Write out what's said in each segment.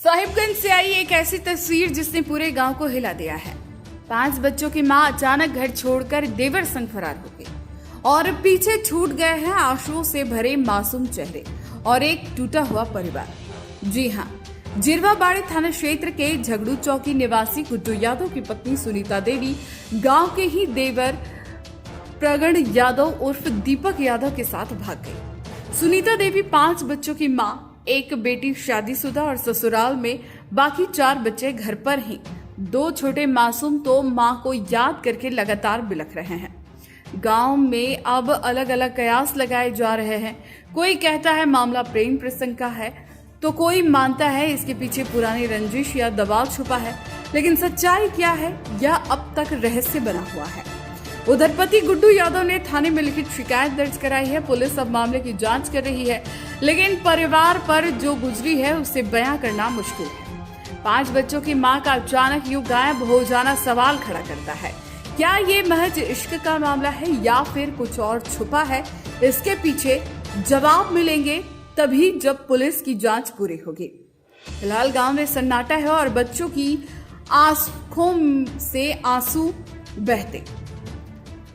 साहिबगंज से आई एक ऐसी तस्वीर जिसने पूरे गांव को हिला दिया है। 5 बच्चों की मां अचानक घर छोड़कर देवर संग फरार हो गई और पीछे छूट गए हैं आंसुओं से भरे मासूम चेहरे और एक टूटा हुआ परिवार। जी हां, जिरवाबाड़ी थाना क्षेत्र के झगड़ू चौकी निवासी गुड्डू यादव की पत्नी सुनीता देवी गांव के ही देवर प्रगण यादव उर्फ दीपक यादव के साथ भाग गई। सुनीता देवी 5 बच्चों की मां, एक बेटी शादीशुदा और ससुराल में बाकी 4 बच्चे घर पर ही। 2 छोटे मासूम तो मां को याद करके लगातार बिलख रहे हैं। गांव में अब अलग अलग कयास लगाए जा रहे हैं। कोई कहता है मामला प्रेम प्रसंग का है, तो कोई मानता है इसके पीछे पुरानी रंजिश या दबाव छुपा है। लेकिन सच्चाई क्या है, यह अब तक रहस्य बना हुआ है। उधर पति गुड्डू यादव ने थाने में लिखित शिकायत दर्ज कराई है। पुलिस अब मामले की जांच कर रही है, लेकिन परिवार पर जो गुजरी है उसे बयां करना मुश्किल है। 5 बच्चों की मां का अचानक यूं गायब हो जाना सवाल खड़ा करता है। क्या ये महज इश्क का मामला है या फिर कुछ और छुपा है? इसके पीछे जवाब मिलेंगे तभी जब पुलिस की जांच पूरी होगी। फिलहाल गांव में सन्नाटा है और बच्चों की आंखों से आंसू बहते।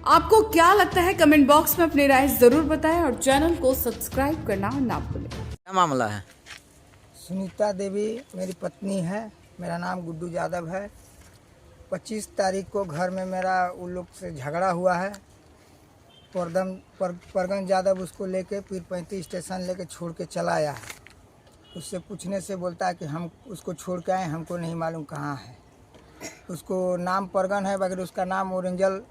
आपको क्या लगता है? कमेंट बॉक्स में अपनी राय जरूर बताएं और चैनल को सब्सक्राइब करना ना भूलें। क्या मामला है? सुनीता देवी मेरी पत्नी है। मेरा नाम गुड्डू यादव है। 25 तारीख को घर में मेरा उन लोग से झगड़ा हुआ है। परगन यादव उसको लेके पीर 35 स्टेशन लेके छोड़ के चला आया है। उससे पूछने से बोलता है कि हम उसको छोड़ के आए, हमको नहीं मालूम कहाँ है। उसको नाम परगन है, मगर उसका नाम ओरिजिनल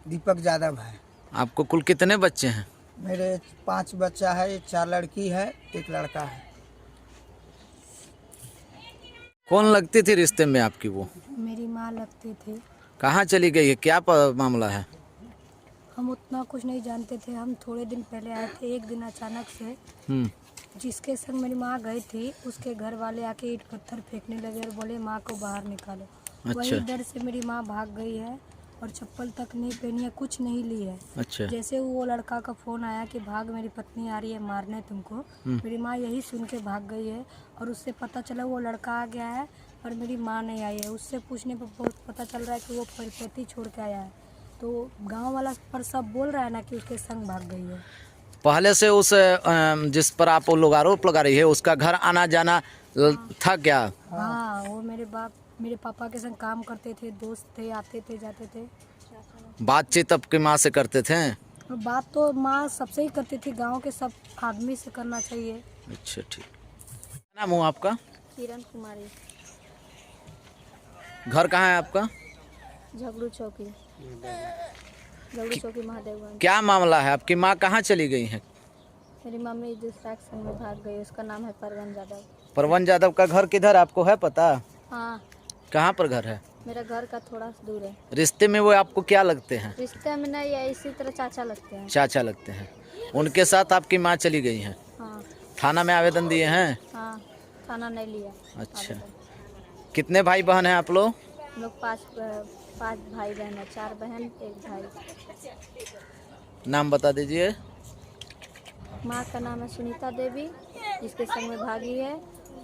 दीपक यादव है। आपको कुल कितने बच्चे हैं? मेरे 5 बच्चा है, 4 लड़की है, 1 लड़का है। कौन लगती थी रिश्ते में आपकी? वो मेरी माँ लगती थी। कहाँ चली गई है? क्या मामला है? हम उतना कुछ नहीं जानते थे। हम थोड़े दिन पहले आए थे। एक दिन अचानक से जिसके संग मेरी माँ गई थी उसके घर वाले आके ईंट पत्थर फेंकने लगे और बोले माँ को बाहर निकालो। अच्छा। वही डर से मेरी माँ भाग गई है और चप्पल तक नहीं पहनी है, कुछ नहीं ली है। अच्छा। जैसे वो लड़का का फोन आया कि भाग, मेरी पत्नी आ रही है मारने तुमको, मेरी माँ यही सुन के भाग गई है। और उससे पता चला वो लड़का आ गया है और मेरी माँ नहीं आई है। उससे पूछने पर पता चल रहा है कि वो पति छोड़ के आया है। तो गांव वाला पर सब बोल रहा है ना कि उसके संग भाग गई है। पहले से उस जिस पर आप लोग आरोप लगा रही है उसका घर आना जाना था क्या? हाँ, वो मेरे पापा के संग काम करते थे, दोस्त थे, आते थे जाते थे। बातचीत आपकी माँ से करते थे? और बात तो माँ सबसे ही करती थी, गांव के सब आदमी से करना चाहिए। अच्छा, ठीक। क्या नाम हुआ आपका? किरण कुमारी। घर कहाँ है आपका? झगड़ू चौकी महादेवगंज। क्या मामला है? आपकी माँ कहाँ चली गई है? मेरी मम्मी दूसरा के संग में भाग गई। उसका नाम है परवन यादव। परवन यादव का घर किधर आपको है पता? हाँ, कहाँ पर घर है? मेरा घर का थोड़ा दूर है। रिश्ते में वो आपको क्या लगते हैं? रिश्ते में नहीं है, इसी तरह चाचा लगते हैं। चाचा लगते हैं। उनके साथ आपकी माँ चली गई हैं? हाँ। थाना में आवेदन दिए हैं? हाँ, खाना नहीं लिया। अच्छा। कितने भाई बहन हैं आप लोग? लोग 5 भाई बहन है, 4 बहन 1 भाई। नाम बता दीजिए। माँ का नाम है सुनीता देवी, जिसके संग में भागी है।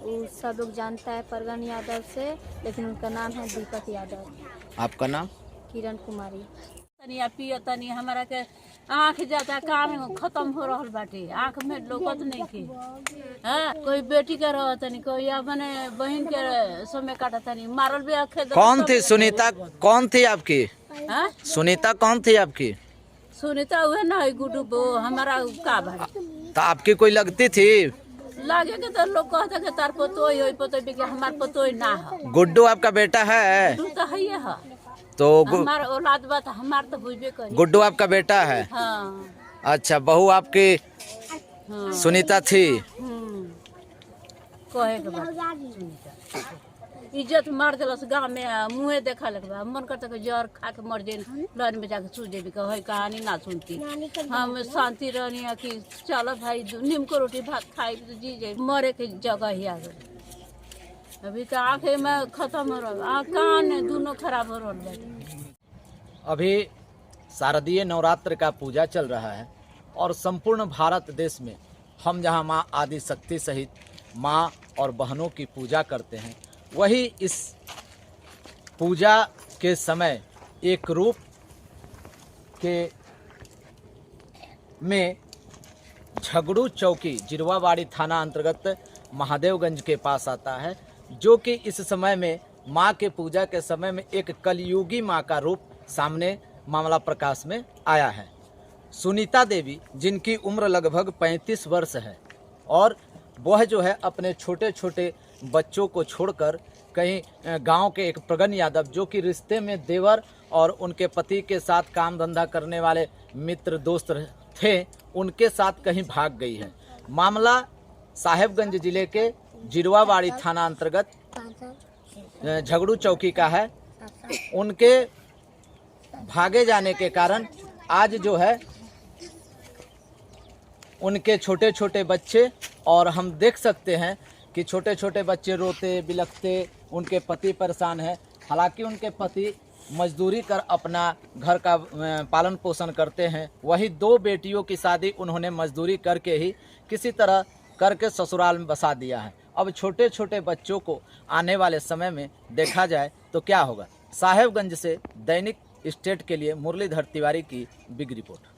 वो सब लोग जानता है परगन यादव से, लेकिन उनका नाम है दीपक यादव। आपका नाम? किरण कुमारी। तनिया पिया तनी हमारा के आँख जाता काम खत्म हो रहा बाटे, आँख में लोकत नहीं के। हाँ, कोई बेटी के रह तनी, कोई अपने बहन के समय काटा तनी, मारल भी आखे। कौन थी सुनीता? कौन थी आपकी? हाँ? सुनीता कौन थी आपकी? सुनीता हुए ना गुड्डू बो हमारा का भाई। तो आपकी कोई लगती थी? लागे के तो लोग कहते के तार पतोई होई, पतोई भी के हमार पतोई ना है। गुड्डू आपका बेटा है? गुड्डू तो है ही है। तो हमार औलाद बात हमार तो बुझबे करी। गुड्डू आपका बेटा है? हाँ। अच्छा, बहू आपकी सुनीता थी? कहे के बात सुनीता इज्जत मार दिलस गाँव में, मुँहे देखा लगवा मन करता कि जर खा के मर जाए, लड़ में जाके सो जेबी। कहे कहानी ना सुनती, हम शांति रहनी है कि चलो भाई नीम को रोटी भात खाई तो जी जाए, मरे के जगह ही आ गई। अभी तो आँखें में खत्म हो रहा, कान दोनों खराब हो रहा। अभी शारदीय नवरात्र का पूजा चल रहा है और संपूर्ण भारत देश में हम जहां मां आदि शक्ति सहित माँ और बहनों की पूजा करते हैं, वही इस पूजा के समय एक रूप के में झगड़ू चौकी जिरवावाड़ी थाना अंतर्गत महादेवगंज के पास आता है, जो कि इस समय में माँ के पूजा के समय में एक कलयुगी माँ का रूप सामने मामला प्रकाश में आया है। सुनीता देवी, जिनकी उम्र लगभग 35 वर्ष है, और वह जो है अपने छोटे छोटे बच्चों को छोड़कर कहीं गांव के एक प्रगन यादव, जो कि रिश्ते में देवर और उनके पति के साथ काम धंधा करने वाले मित्र दोस्त थे, उनके साथ कहीं भाग गई है। मामला साहेबगंज जिले के जिरवावाड़ी थाना अंतर्गत झगड़ू चौकी का है। उनके भागे जाने के कारण आज जो है उनके छोटे छोटे बच्चे, और हम देख सकते हैं कि छोटे छोटे बच्चे रोते बिलखते, उनके पति परेशान है। हालांकि उनके पति मजदूरी कर अपना घर का पालन पोषण करते हैं, वही 2 बेटियों की शादी उन्होंने मजदूरी करके ही किसी तरह करके ससुराल में बसा दिया है। अब छोटे छोटे बच्चों को आने वाले समय में देखा जाए तो क्या होगा। साहेबगंज से दैनिक स्टेट के लिए मुरलीधर तिवारी की बिग रिपोर्ट।